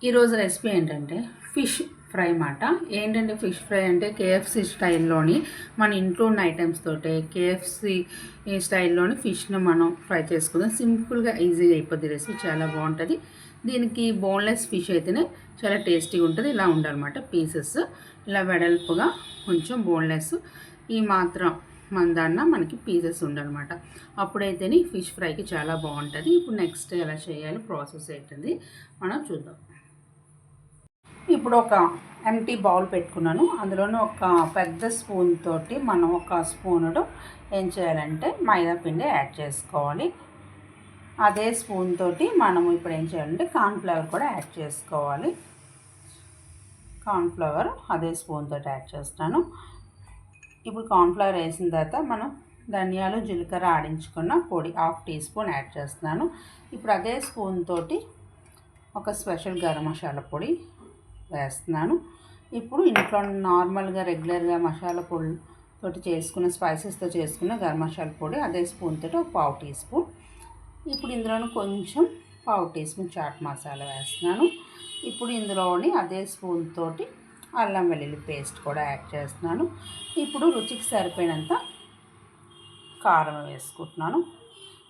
ఈరోజు రెసిపీ ఏంటంటే fish fry మాట. ఏంటంటే ఫిష్ ఫ్రై అంటే కేఎఫ్సి స్టైల్లోని మన ఇంట్లో ఉన్న ఐటమ్స్ తోటే కేఎఫ్సి స్టైల్లోని ఫిష్ను మనం ఫ్రై చేసుకుందాం. సింపుల్గా ఈజీగా అయిపోద్ది రెసిపీ, చాలా బాగుంటుంది. దీనికి బోన్లెస్ ఫిష్ అయితేనే చాలా టేస్టీగా ఉంటుంది. ఇలా ఉండాలన్నమాట పీసెస్, ఇలా వెడల్పుగా కొంచెం బోన్లెస్ ఈ మాత్రం మందాన్న మనకి పీసెస్ ఉండాలన్నమాట. అప్పుడైతేనే ఫిష్ ఫ్రైకి చాలా బాగుంటుంది. ఇప్పుడు నెక్స్ట్ ఎలా చేయాలి, ప్రాసెస్ ఏంటది మనం చూద్దాం. ఇప్పుడు ఒక ఎంటీ బౌల్ పెట్టుకున్నాను. అందులోనే ఒక పెద్ద స్పూన్ తోటి మనం ఒక స్పూనుడు ఏం చేయాలంటే మైదా పిండి యాడ్ చేసుకోవాలి. అదే స్పూన్ తోటి మనము ఇప్పుడు ఏం చేయాలంటే కార్న్ఫ్లవర్ కూడా యాడ్ చేసుకోవాలి. కార్న్ఫ్లవర్ అదే స్పూన్ తోటి యాడ్ చేస్తాను. ఇప్పుడు కార్న్ఫ్లవర్ వేసిన తర్వాత మనం ధనియాలు జీలకర్ర ఆడించుకున్న పొడి 1/2 టీ స్పూన్ యాడ్ చేస్తున్నాను. ఇప్పుడు అదే స్పూన్ తోటి ఒక స్పెషల్ గరం మసాలా పొడి వేస్తున్నాను. ఇప్పుడు ఇంట్లో నార్మల్గా రెగ్యులర్గా మసాలా పొడి తోటి చేసుకున్న స్పైసెస్తో చేసుకున్న గరం మసాలా పొడి అదే స్పూన్ తోటి ఒక 1/2 టీ స్పూన్. ఇప్పుడు ఇందులోని కొంచెం 1/2 టీ స్పూన్ చాట్ మసాలా వేస్తున్నాను. ఇప్పుడు ఇందులోని అదే స్పూన్ తోటి అల్లం వెల్లుల్లి పేస్ట్ కూడా యాడ్ చేస్తున్నాను. ఇప్పుడు రుచికి సరిపోయినంత కారం వేసుకుంటున్నాను.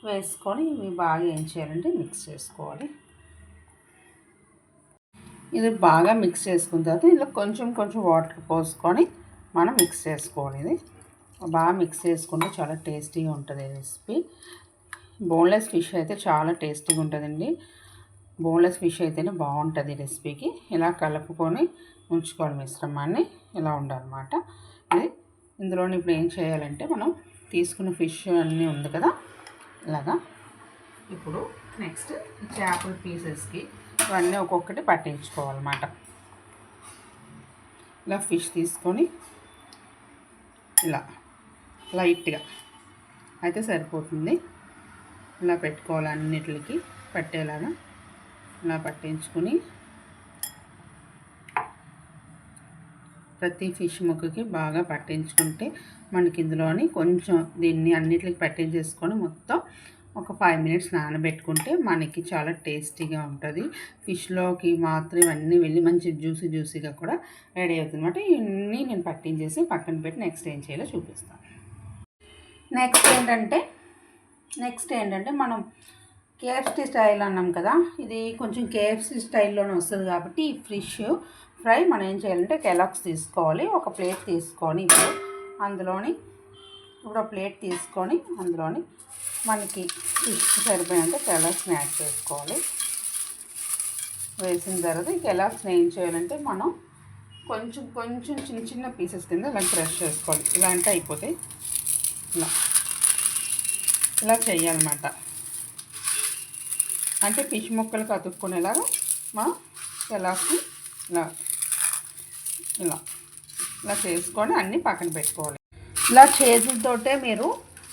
వేసుకొని ఇవి బాగా ఏం చేయాలంటే మిక్స్ చేసుకోవాలి. ఇది బాగా మిక్స్ చేసుకున్న తర్వాత ఇందులో కొంచెం కొంచెం వాటర్ పోసుకొని మనం మిక్స్ చేసుకోవాలి. ఇది బాగా మిక్స్ చేసుకుంటే చాలా టేస్టీగా ఉంటుంది రెసిపీ. బోన్లెస్ ఫిష్ అయితే చాలా టేస్టీగా ఉంటుందండి. బోన్లెస్ ఫిష్ అయితేనే బాగుంటుంది రెసిపీకి. ఇలా కలుపుకొని ఉంచుకోవాలి మిశ్రమాన్ని. ఇలా ఉండాలన్నమాట. ఇది ఇందులోని ఇప్పుడు ఏం చేయాలంటే మనం తీసుకున్న ఫిష్ అన్నీ ఉంది కదా, ఇలాగా ఇప్పుడు నెక్స్ట్ చేపల పీసెస్కి ఇవన్నీ ఒక్కొక్కటి పట్టించుకోవాలన్నమాట. ఇలా ఫిష్ తీసుకొని ఇలా లైట్గా అయితే సరిపోతుంది. ఇలా పెట్టుకోవాలి, అన్నిటికి పట్టేలాగా ఇలా పట్టించుకొని ప్రతి ఫిష్ ముక్కకి బాగా పట్టించుకుంటే మనకి ఇందులోని కొంచెం దీన్ని అన్నిటికి పట్టించేసుకొని మొత్తం ఒక 5 మినిట్స్ నానబెట్టుకుంటే మనకి చాలా టేస్టీగా ఉంటుంది. ఫిష్లోకి మాత్రం ఇవన్నీ వెళ్ళి మంచి జ్యూసీగా కూడా రెడీ అవుతుంది అన్నమాట. ఇవన్నీ నేను పట్టించేసి పక్కన పెట్టి నెక్స్ట్ ఏం చేయాలో చూపిస్తాను. నెక్స్ట్ ఏంటంటే మనం కేఎఫ్సి స్టైల్ అన్నాం కదా, ఇది కొంచెం కేఎఫ్సి స్టైల్లోనే వస్తుంది కాబట్టి ఈ ఫిష్ ఫ్రై మనం ఏం చేయాలంటే కెలాగ్స్ తీసుకోవాలి. ఒక ప్లేట్ తీసుకొని ఇప్పుడు ప్లేట్ తీసుకొని అందులోని మనకి ఫిష్ సరిపోయినంత కెలాగ్స్ని యాడ్ చేసుకోవాలి. వేసిన తర్వాత ఈ కెలాగ్స్ని ఏం చేయాలంటే మనం కొంచెం చిన్న పీసెస్ కింద ఇలా క్రష్ చేసుకోవాలి. ఇలా అంటే అయిపోతాయి. ఇలా చేయాలన్నమాట. అంటే ఫిష్ ముక్కలకు అతుక్కునేలాగా మనం కెలాగ్స్ని ఇలా చేసుకొని అన్నీ పక్కన పెట్టుకోవాలి. ఇలా చేతులతోటే మీరు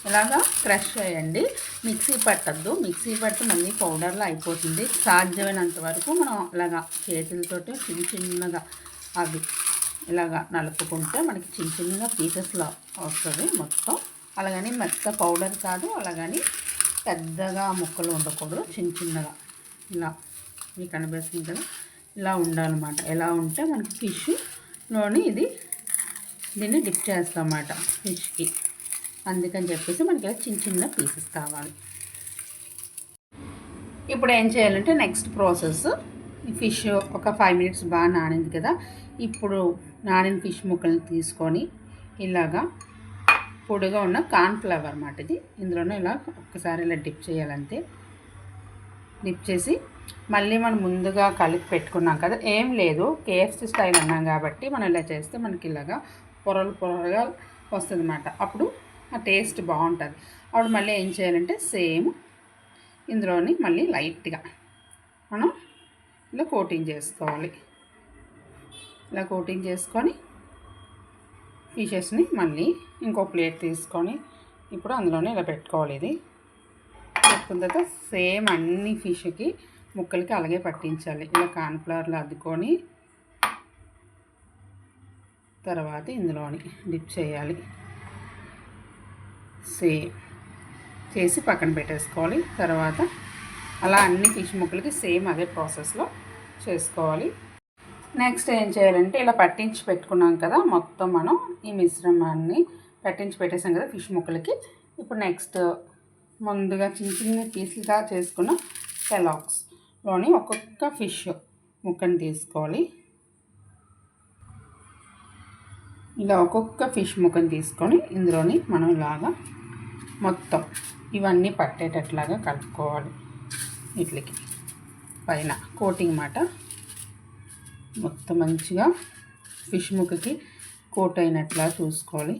ఇలాగా క్రష్ చేయండి. మిక్సీ పట్టద్దు. మిక్సీ పట్టి మళ్ళీ పౌడర్లో అయిపోతుంది. సాధ్యమైనంత వరకు మనం ఇలాగా చేతులతోటే చిన్నగా అవి ఇలాగా నలుపుకుంటే మనకి చిన్న పీసెస్లో వస్తుంది మొత్తం. అలాగని మెత్త పౌడర్ కాదు, అలాగని పెద్దగా ముక్కలు ఉండకూడదు. చిన్నగా ఇలా మీకు అనిపిస్తుంది కదా, ఇలా ఉండాలన్నమాట. ఇలా ఉంటే మనకి ఫిష్లోని దీన్ని డిప్ చేస్తామన్నమాట ఫిష్కి. అందుకని చెప్పేసి మనకి ఇలా చిన్న పీసెస్ కావాలి. ఇప్పుడు ఏం చేయాలంటే నెక్స్ట్ ప్రాసెస్, ఈ ఫిష్ ఒక 5 మినిట్స్ బాగా నానింది కదా, ఇప్పుడు నానిన ఫిష్ ముక్కల్ని తీసుకొని ఇలాగా పొడిగా ఉన్న కార్న్ఫ్లవర్ అన్నమాట. ఇది ఇందులోనే ఇలా ఒక్కసారి ఇలా డిప్ చేయాలంతే. డిప్ చేసి మళ్ళీ మనం ముందుగా కలిపి పెట్టుకున్నాం కదా, ఏం లేదు కేఎఫ్సి స్టైల్ అన్నాం కాబట్టి మనం ఇలా చేస్తే మనకి ఇలాగా పొరలుగా వస్తుంది అన్నమాట. అప్పుడు ఆ టేస్ట్ బాగుంటుంది. అప్పుడు మళ్ళీ ఏం చేయాలంటే సేమ్ ఇందులోని మళ్ళీ లైట్గా మనం ఇలా కోటింగ్ చేసుకోవాలి. ఇలా కోటింగ్ చేసుకొని ఫిషెస్ని మళ్ళీ ఇంకో ప్లేట్ తీసుకొని ఇప్పుడు అందులోనే ఇలా పెట్టుకోవాలి. ఇది పెట్టుకున్న తర్వాత సేమ్ అన్ని ఫిష్కి ముక్కలకి అలాగే పట్టించాలి. ఇలా కార్న్ఫ్లవర్లో అద్దుకొని తర్వాత ఇందులోని డిప్ చేయాలి. సేమ్ చేసి పక్కన పెట్టేసుకోవాలి. తర్వాత అలా అన్ని ఫిష్ ముక్కలకి సేమ్ అదే ప్రాసెస్లో చేసుకోవాలి. నెక్స్ట్ ఏం చేయాలంటే ఇలా పట్టించి పెట్టుకున్నాం కదా, మొత్తం మనం ఈ మిశ్రమాన్ని పట్టించి పెట్టేసాం కదా ఫిష్ ముక్కలకి. ఇప్పుడు నెక్స్ట్ ముందుగా చిన్న చిన్న పీసులుగా చేసుకున్న కెలాగ్స్లోని ఒక్కొక్క ఫిష్ ముక్కని తీసుకోవాలి. ఇలా ఒక్కొక్క ఫిష్ ముక్కని తీసుకొని ఇందులోని మనం ఇలాగా మొత్తం ఇవన్నీ పట్టేటట్లాగా కలుపుకోవాలి. వీటికి పైన కోటింగ్ మాట మొత్తం మంచిగా ఫిష్ ముక్కకి కోట్ అయినట్లా చూసుకోవాలి.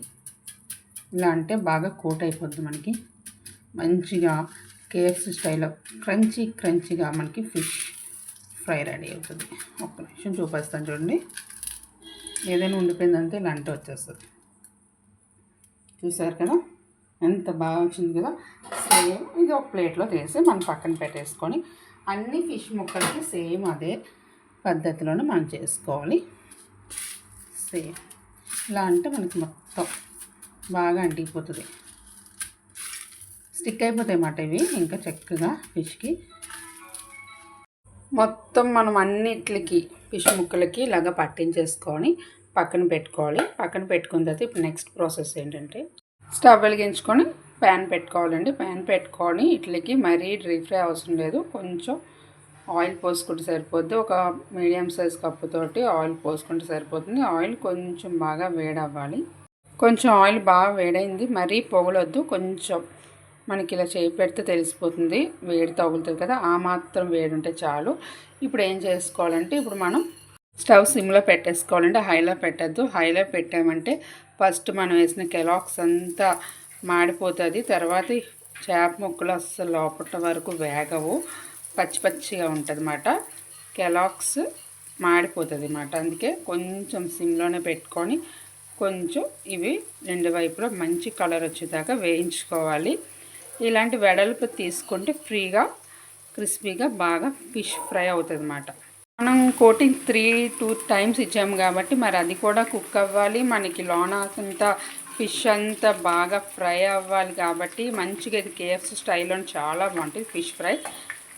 ఇలా అంటే బాగా కోట్ అయిపోద్ది మనకి. మంచిగా కేఎఫ్సీ స్టైల్లో క్రంచీగా మనకి ఫిష్ ఫ్రై రెడీ అవుతుంది. ఒక్క నిమిషం చూపిస్తాను చూడండి. ఏదైనా ఉండిపోయిందంటే ఇలా అంటే వచ్చేస్తుంది. చూసారు కదా ఎంత బాగా వచ్చింది కదా. సేమ్ ఇది ఒక ప్లేట్లో తీసి మనం పక్కన పెట్టేసుకొని అన్ని ఫిష్ ముక్కలకి సేమ్ అదే పద్ధతిలోనే మనం చేసుకోవాలి. సేమ్ ఇలా అంటే మనకి మొత్తం బాగా అంటిపోతుంది, స్టిక్ అయిపోతాయి అన్నమాట ఇవి. ఇంకా చక్కగా ఫిష్కి మొత్తం మనం అన్నిటికి ఫిష్ ముక్కలకి ఇలాగా పట్టించేసుకొని పక్కన పెట్టుకోవాలి. పక్కన పెట్టుకున్న తర్వాత ఇప్పుడు నెక్స్ట్ ప్రాసెస్ ఏంటంటే స్టవ్ వెలిగించుకొని ప్యాన్ పెట్టుకోవాలండి. ప్యాన్ పెట్టుకొని ఇట్లకి మరీ డీప్ ఫ్రై అవసరం లేదు, కొంచెం ఆయిల్ పోసుకుంటే సరిపోద్ది. ఒక మీడియం సైజ్ కప్పుతోటి ఆయిల్ పోసుకుంటే సరిపోతుంది. ఆయిల్ కొంచెం బాగా వేడవ్వాలి. కొంచెం ఆయిల్ బాగా వేడైంది, మరీ పొగలొద్దు, కొంచెం మనకి ఇలా చేయి పెడితే తెలిసిపోతుంది వేడి తగులుతుంది కదా, ఆ మాత్రం వేడి ఉంటే చాలు. ఇప్పుడు ఏం చేసుకోవాలంటే ఇప్పుడు మనం స్టవ్ సిమ్లో పెట్టేసుకోవాలంటే హైలో పెట్టద్దు. హైలో పెట్టామంటే ఫస్ట్ మనం వేసిన కెలాగ్స్ అంతా మాడిపోతుంది. తర్వాత చేప ముక్కలు అస్సలు లోపల వరకు వేగవు, పచ్చిగా ఉంటుంది అన్నమాట. కెలాగ్స్ మాడిపోతుంది అన్నమాట. అందుకే కొంచెం సిమ్లోనే పెట్టుకొని కొంచెం ఇవి రెండు వైపులో మంచి కలర్ వచ్చేదాకా వేయించుకోవాలి. ఇలాంటి వెడల్పు తీసుకుంటే ఫ్రీగా క్రిస్పీగా బాగా ఫిష్ ఫ్రై అవుతుంది అన్నమాట. మనం కోటింగ్ 3-2 టైమ్స్ ఇచ్చాము కాబట్టి మరి అది కూడా కుక్ అవ్వాలి, మనకి లోన అంతా ఫిష్ అంతా బాగా ఫ్రై అవ్వాలి. కాబట్టి మంచిగా ఇది కేఎఫ్సీ స్టైల్లో చాలా బాగుంటుంది ఫిష్ ఫ్రై.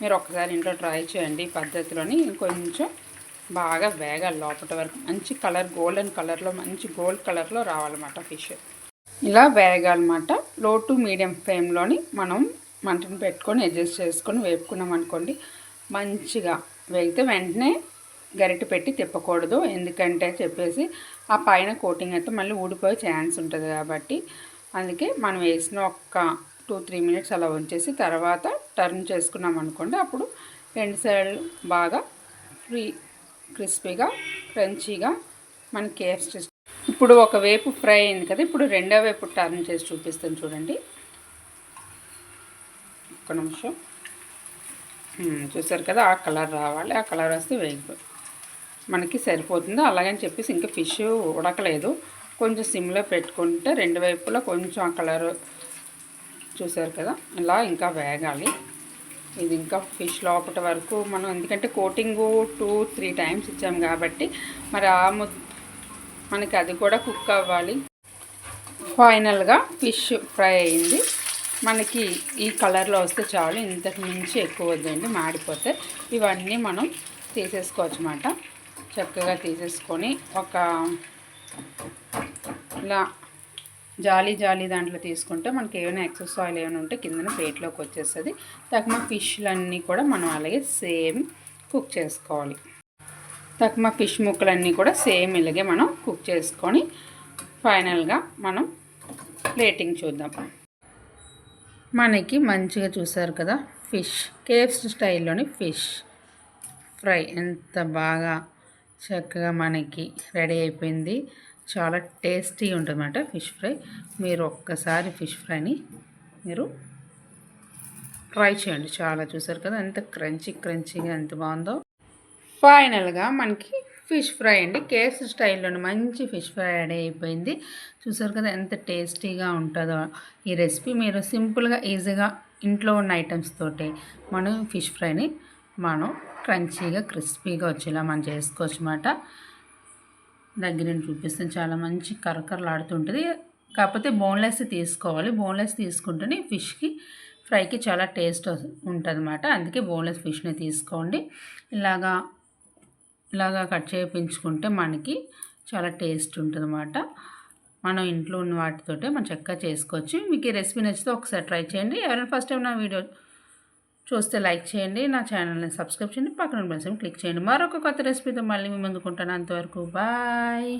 మీరు ఒకసారి ఇంట్లో ట్రై చేయండి ఈ పద్ధతిలోని. కొంచెం బాగా వేగాలి లోపల వరకు, మంచి కలర్ గోల్డెన్ కలర్లో మంచి గోల్డ్ కలర్లో రావాలన్నమాట ఫిష్. ఇలా వేగాలన్నమాట. లో టు మీడియం ఫ్లేమ్లోని మనం మంటను పెట్టుకొని అడ్జస్ట్ చేసుకొని వేపుకున్నాం అనుకోండి. మంచిగా వేగితే వెంటనే గరిటె పెట్టి తిప్పకూడదు, ఎందుకంటే చెప్పేసి ఆ పైన కోటింగ్ అయితే మళ్ళీ ఊడిపోయే ఛాన్స్ ఉంటుంది కాబట్టి. అందుకే మనం వేసిన ఒక 2-3 మినిట్స్ అలా ఉంచేసి తర్వాత టర్న్ చేసుకున్నాం అనుకోండి. అప్పుడు రెండు సైడ్లు బాగా క్రిస్పీగా క్రంచీగా మన కేఎఫ్సీ. ఇప్పుడు ఒక వైపు ఫ్రై అయింది కదా, ఇప్పుడు రెండో వైపు టర్న్ చేసి చూపిస్తాను చూడండి. ఒక్క నిమిషం. చూసారు కదా, ఆ కలర్ రావాలి, ఆ కలర్ వస్తే వేగిపోయి మనకి సరిపోతుంది. అలాగని చెప్పేసి ఇంకా ఫిష్ ఉడకలేదు, కొంచెం సిమ్లో పెట్టుకుంటే రెండు వైపులా కొంచెం ఆ కలర్ చూసారు కదా ఇలా ఇంకా వేగాలి. ఇది ఇంకా ఫిష్ లోపల వరకు మనం, ఎందుకంటే కోటింగు 2-3 టైమ్స్ ఇచ్చాము కాబట్టి మరి మనకి అది కూడా కుక్ అవ్వాలి. ఫైనల్గా ఫిష్ ఫ్రై అయింది. మనకి ఈ కలర్లో వస్తే చాలు, ఇంతకు మించి ఎక్కువ వద్దండి, మాడిపోతే. ఇవన్నీ మనం తీసేసుకోవచ్చు అన్నమాట. చక్కగా తీసేసుకొని ఒక ఇలా జాలీ దాంట్లో తీసుకుంటే మనకి ఏమైనా ఎక్సెస్ ఆయిల్ ఏమైనా ఉంటే కిందన ప్లేట్లోకి వచ్చేస్తుంది. తక్కువ ఫిష్లన్నీ కూడా మనం అలాగే సేమ్ కుక్ చేసుకోవాలి. తక్కువ ఫిష్ ముక్కలన్నీ కూడా సేమ్ ఇలాగే మనం కుక్ చేసుకొని ఫైనల్గా మనం ప్లేటింగ్ చూద్దాం. మనకి మంచిగా చూసారు కదా ఫిష్ కేఎఫ్సీ స్టైల్లోని ఫిష్ ఫ్రై ఎంత బాగా చక్కగా మనకి రెడీ అయిపోయింది. చాలా టేస్టీ ఉంటుందన్నమాట ఫిష్ ఫ్రై. మీరు ఒక్కసారి ఫిష్ ఫ్రైని మీరు ట్రై చేయండి. చాలా చూసారు కదా ఎంత క్రంచీగా ఎంత బాగుందో. ఫైనల్గా మనకి ఫిష్ ఫ్రై అండి, కేఎఫ్సీ స్టైల్లోని మంచి ఫిష్ ఫ్రై రెడీ అయిపోయింది. చూసారు కదా ఎంత టేస్టీగా ఉంటుందో ఈ రెసిపీ. మీరు సింపుల్గా ఈజీగా ఇంట్లో ఉన్న ఐటమ్స్ తోటి మనం ఫిష్ ఫ్రైని మనం క్రంచీగా క్రిస్పీగా వచ్చేలా మనం చేసుకోవచ్చు అన్నమాట. దగ్గర నేను చూపిస్తాను, చాలా మంచి కరకరలాడుతుంటుంది. కాకపోతే బోన్లెస్ తీసుకోవాలి, బోన్లెస్ తీసుకుంటేనే ఫిష్కి ఫ్రైకి చాలా టేస్ట్ ఉంటుంది అన్నమాట. అందుకే బోన్లెస్ ఫిష్ని తీసుకోండి. ఇలాగా ఇలాగా కట్ చేయించుకుంటే మనకి చాలా టేస్ట్ ఉంటుందన్నమాట. మనం ఇంట్లో ఉన్న వాటితోటే మనం చక్కగా చేసుకోవచ్చు. మీకు ఈ రెసిపీ నచ్చితే ఒకసారి ట్రై చేయండి. ఎవరైనా ఫస్ట్ టైం నా వీడియో చూస్తే లైక్ చేయండి, నా ఛానల్ని సబ్స్క్రైబ్ చేయండి, పక్కన బెల్ సింబల్ క్లిక్ చేయండి. మరొక కొత్త రెసిపీతో మళ్ళీ మీ ముందుకుంటాను. అంతవరకు బాయ్.